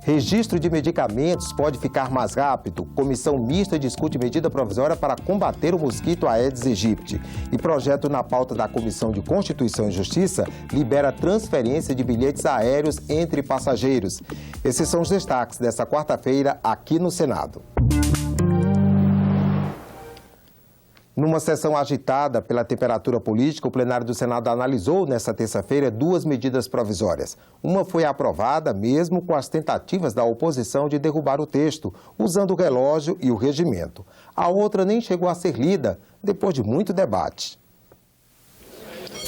Registro de medicamentos pode ficar mais rápido. Comissão mista discute medida provisória para combater o mosquito Aedes aegypti. E projeto na pauta da Comissão de Constituição e Justiça libera transferência de bilhetes aéreos entre passageiros. Esses são os destaques desta quarta-feira aqui no Senado. Numa sessão agitada pela temperatura política, o plenário do Senado analisou nesta terça-feira 2 medidas provisórias. Uma foi aprovada mesmo com as tentativas da oposição de derrubar o texto, usando o relógio e o regimento. A outra nem chegou a ser lida, depois de muito debate.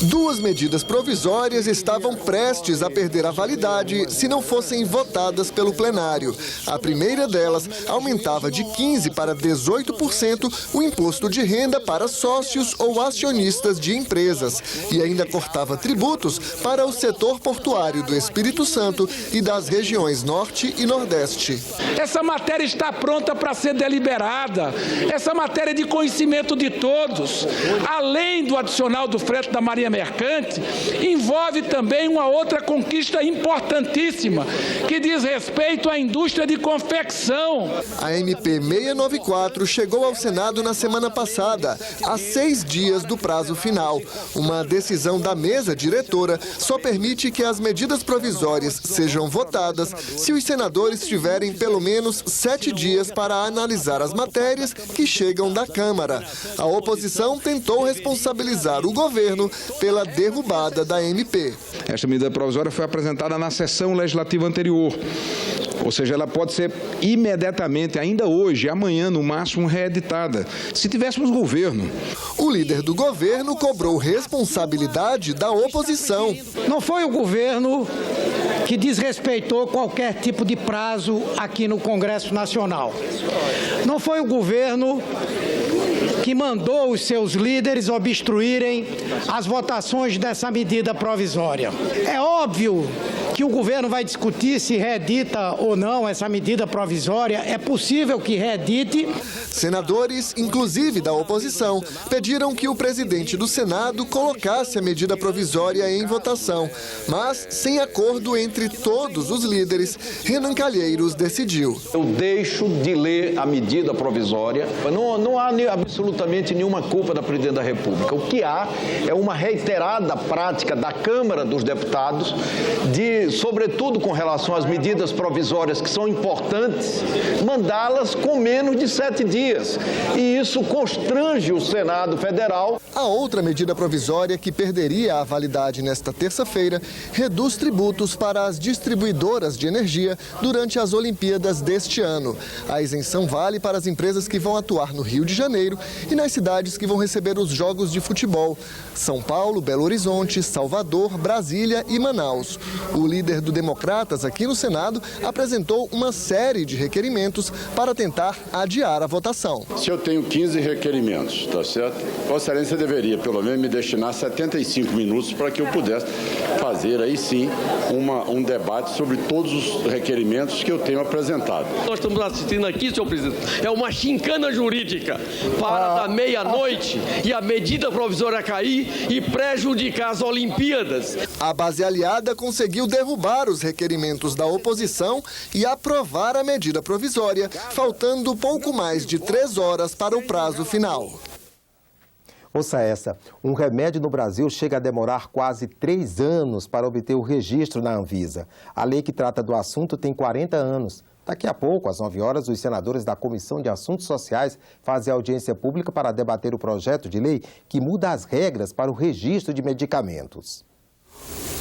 2 medidas provisórias estavam prestes a perder a validade se não fossem votadas pelo plenário. A primeira delas aumentava de 15% para 18% o imposto de renda para sócios ou acionistas de empresas e ainda cortava tributos para o setor portuário do Espírito Santo e das regiões Norte e Nordeste. Essa matéria está pronta para ser deliberada. Essa matéria é de conhecimento de todos. Além do adicional do frete da Marinha Mercante, envolve também uma outra conquista importantíssima, que diz respeito à indústria de confecção. A MP 694 chegou ao Senado na semana passada, a 6 dias do prazo final. Uma decisão da mesa diretora só permite que as medidas provisórias sejam votadas se os senadores tiverem pelo menos 7 dias para analisar as matérias que chegam da Câmara. A oposição tentou responsabilizar o governo pela derrubada da MP. Esta medida provisória foi apresentada na sessão legislativa anterior, ou seja, ela pode ser imediatamente, ainda hoje, amanhã no máximo, reeditada, se tivéssemos governo. O líder do governo cobrou responsabilidade da oposição. Não foi o governo que desrespeitou qualquer tipo de prazo aqui no Congresso Nacional. Não foi o governo que mandou os seus líderes obstruírem as votações dessa medida provisória. É óbvio que o governo vai discutir se reedita ou não essa medida provisória. É possível que reedite. Senadores, inclusive da oposição, pediram que o presidente do Senado colocasse a medida provisória em votação. Mas, sem acordo entre todos os líderes, Renan Calheiros decidiu. Eu deixo de ler a medida provisória. Não há absolutamente nenhuma culpa da Presidente da República. O que há é uma reiterada prática da Câmara dos Deputados de, sobretudo com relação às medidas provisórias que são importantes, mandá-las com menos de 7 dias. E isso constrange o Senado Federal. A outra medida provisória que perderia a validade nesta terça-feira reduz tributos para as distribuidoras de energia durante as Olimpíadas deste ano. A isenção vale para as empresas que vão atuar no Rio de Janeiro e nas cidades que vão receber os jogos de futebol: São Paulo, Belo Horizonte, Salvador, Brasília e Manaus. O líder do Democratas aqui no Senado apresentou uma série de requerimentos para tentar adiar a votação. Se eu tenho 15 requerimentos, tá certo? Vossa Excelência deveria pelo menos me destinar 75 minutos para que eu pudesse fazer aí sim um debate sobre todos os requerimentos que eu tenho apresentado. Nós estamos assistindo aqui, senhor presidente, é uma chincana jurídica para da meia-noite e a medida provisória cair e prejudicar as Olimpíadas. A base aliada conseguiu derrubar os requerimentos da oposição e aprovar a medida provisória, faltando pouco mais de 3 horas para o prazo final. Ouça essa, um remédio no Brasil chega a demorar quase 3 anos para obter o registro na Anvisa. A lei que trata do assunto tem 40 anos. Daqui a pouco, às 9 horas, os senadores da Comissão de Assuntos Sociais fazem audiência pública para debater o projeto de lei que muda as regras para o registro de medicamentos.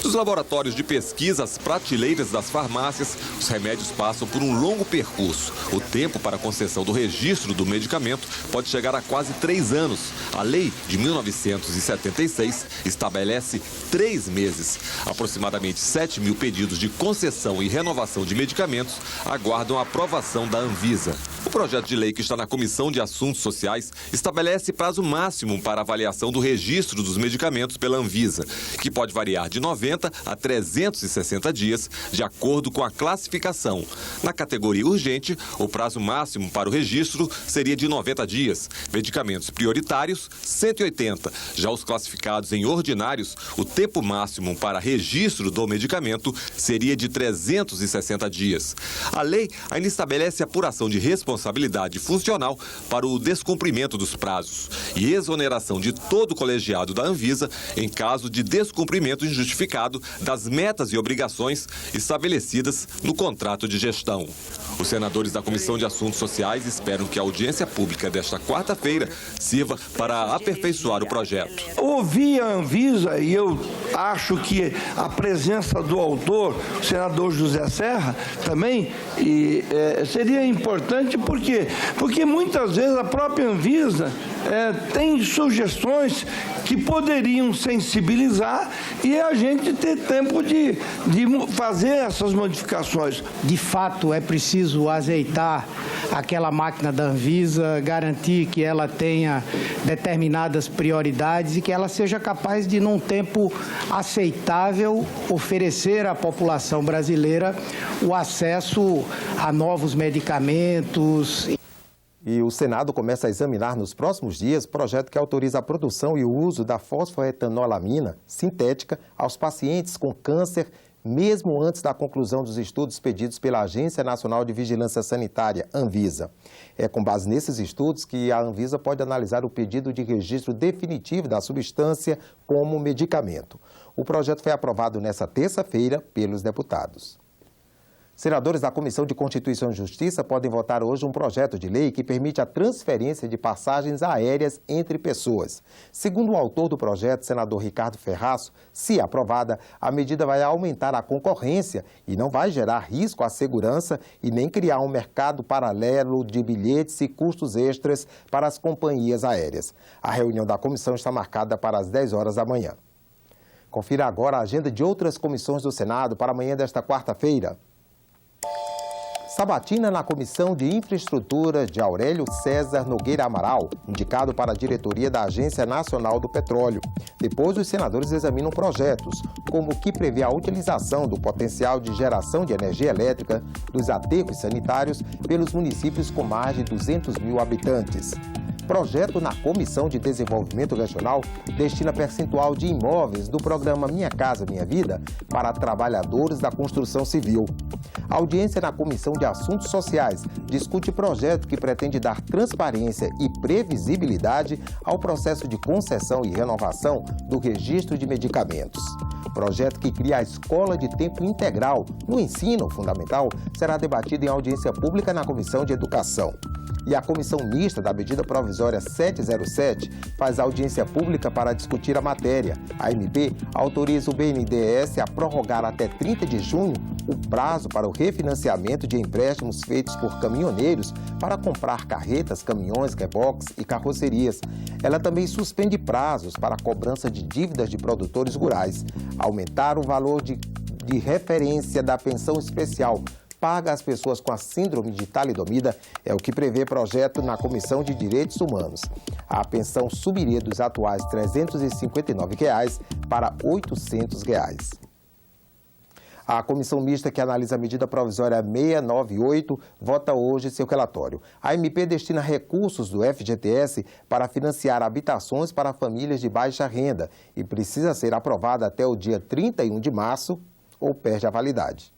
Dos laboratórios de pesquisa às prateleiras das farmácias, os remédios passam por um longo percurso. O tempo para a concessão do registro do medicamento pode chegar a quase 3 anos. A lei de 1976 estabelece 3 meses. Aproximadamente 7 mil pedidos de concessão e renovação de medicamentos aguardam a aprovação da Anvisa. O projeto de lei que está na Comissão de Assuntos Sociais estabelece prazo máximo para avaliação do registro dos medicamentos pela Anvisa, que pode variar de 90 180 a 360 dias, de acordo com a classificação. Na categoria urgente, o prazo máximo para o registro seria de 90 dias. Medicamentos prioritários, 180. Já os classificados em ordinários, o tempo máximo para registro do medicamento seria de 360 dias. A lei ainda estabelece apuração de responsabilidade funcional para o descumprimento dos prazos e exoneração de todo colegiado da Anvisa em caso de descumprimento injustificado das metas e obrigações estabelecidas no contrato de gestão. Os senadores da Comissão de Assuntos Sociais esperam que a audiência pública desta quarta-feira sirva para aperfeiçoar o projeto. Ouvi a Anvisa e eu acho que a presença do autor, o senador José Serra, também seria importante, porque muitas vezes a própria Anvisa tem sugestões que poderiam sensibilizar e a gente ter tempo de fazer essas modificações. De fato, é preciso azeitar aquela máquina da Anvisa, garantir que ela tenha determinadas prioridades e que ela seja capaz de, num tempo aceitável, oferecer à população brasileira o acesso a novos medicamentos. E o Senado começa a examinar nos próximos dias o projeto que autoriza a produção e o uso da fosfoetanolamina sintética aos pacientes com câncer, mesmo antes da conclusão dos estudos pedidos pela Agência Nacional de Vigilância Sanitária, Anvisa. É com base nesses estudos que a Anvisa pode analisar o pedido de registro definitivo da substância como medicamento. O projeto foi aprovado nesta terça-feira pelos deputados. Senadores da Comissão de Constituição e Justiça podem votar hoje um projeto de lei que permite a transferência de passagens aéreas entre pessoas. Segundo o autor do projeto, senador Ricardo Ferraço, se aprovada, a medida vai aumentar a concorrência e não vai gerar risco à segurança e nem criar um mercado paralelo de bilhetes e custos extras para as companhias aéreas. A reunião da comissão está marcada para as 10 horas da manhã. Confira agora a agenda de outras comissões do Senado para amanhã desta quarta-feira. Sabatina na Comissão de Infraestrutura de Aurélio César Nogueira Amaral, indicado para a diretoria da Agência Nacional do Petróleo. Depois, os senadores examinam projetos, como o que prevê a utilização do potencial de geração de energia elétrica dos aterros sanitários pelos municípios com mais de 200 mil habitantes. Projeto na Comissão de Desenvolvimento Regional destina percentual de imóveis do programa Minha Casa Minha Vida para trabalhadores da construção civil. A audiência na Comissão de Assuntos Sociais discute projeto que pretende dar transparência e previsibilidade ao processo de concessão e renovação do registro de medicamentos. Projeto que cria a Escola de Tempo Integral no ensino fundamental será debatido em audiência pública na Comissão de Educação. E a Comissão Mista da Medida Provisória 707 faz audiência pública para discutir a matéria. A MP autoriza o BNDES a prorrogar até 30 de junho o prazo para o refinanciamento de empréstimos feitos por caminhoneiros para comprar carretas, caminhões, reboques e carrocerias. Ela também suspende prazos para a cobrança de dívidas de produtores rurais, aumentar o valor de referência da pensão especial paga às pessoas com a síndrome de talidomida é o que prevê projeto na Comissão de Direitos Humanos. A pensão subiria dos atuais R$ 359 para R$ 800. A comissão mista que analisa a medida provisória 698 vota hoje seu relatório. A MP destina recursos do FGTS para financiar habitações para famílias de baixa renda e precisa ser aprovada até o dia 31 de março ou perde a validade.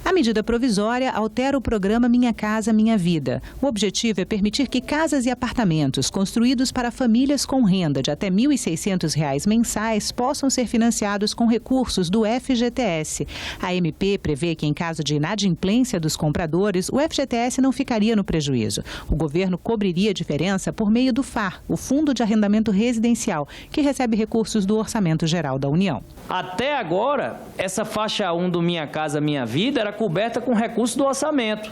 A medida provisória altera o programa Minha Casa Minha Vida. O objetivo é permitir que casas e apartamentos construídos para famílias com renda de até R$ 1.600 mensais possam ser financiados com recursos do FGTS. A MP prevê que, em caso de inadimplência dos compradores, o FGTS não ficaria no prejuízo. O governo cobriria a diferença por meio do FAR, o Fundo de Arrendamento Residencial, que recebe recursos do Orçamento Geral da União. Até agora, essa faixa 1 do Minha Casa Minha Vida era coberta com recursos do orçamento.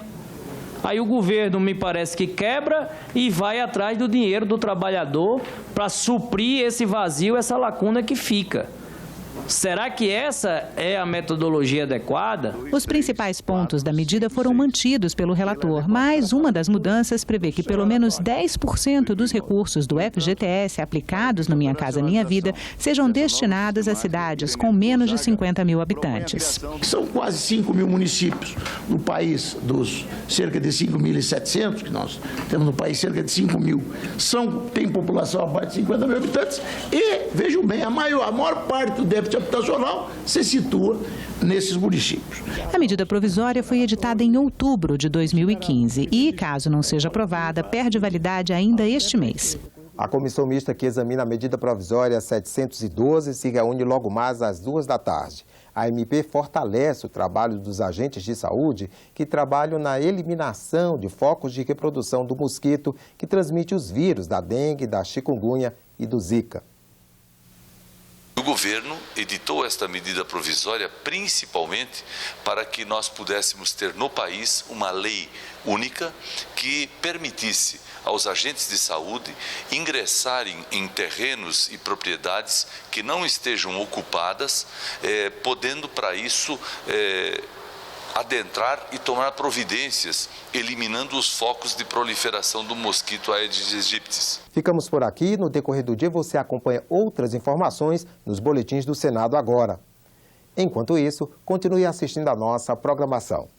Aí o governo, me parece que quebra e vai atrás do dinheiro do trabalhador para suprir esse vazio, essa lacuna que fica. Será que essa é a metodologia adequada? Os principais pontos da medida foram mantidos pelo relator, mas uma das mudanças prevê que pelo menos 10% dos recursos do FGTS aplicados no Minha Casa Minha Vida sejam destinados a cidades com menos de 50 mil habitantes. São quase 5 mil municípios no país, dos cerca de 5.700 que nós temos no país, cerca de 5 mil. Tem população abaixo de 50 mil habitantes e, vejam bem, a maior parte do déficit habitacional se situa nesses municípios. A medida provisória foi editada em outubro de 2015 e, caso não seja aprovada, perde validade ainda este mês. A comissão mista que examina a medida provisória 712 se reúne logo mais às 2 da tarde. A MP fortalece o trabalho dos agentes de saúde que trabalham na eliminação de focos de reprodução do mosquito que transmite os vírus da dengue, da chikungunya e do zika. O governo editou esta medida provisória principalmente para que nós pudéssemos ter no país uma lei única que permitisse aos agentes de saúde ingressarem em terrenos e propriedades que não estejam ocupadas, podendo para isso adentrar e tomar providências, eliminando os focos de proliferação do mosquito Aedes aegypti. Ficamos por aqui. No decorrer do dia você acompanha outras informações nos boletins do Senado agora. Enquanto isso, continue assistindo a nossa programação.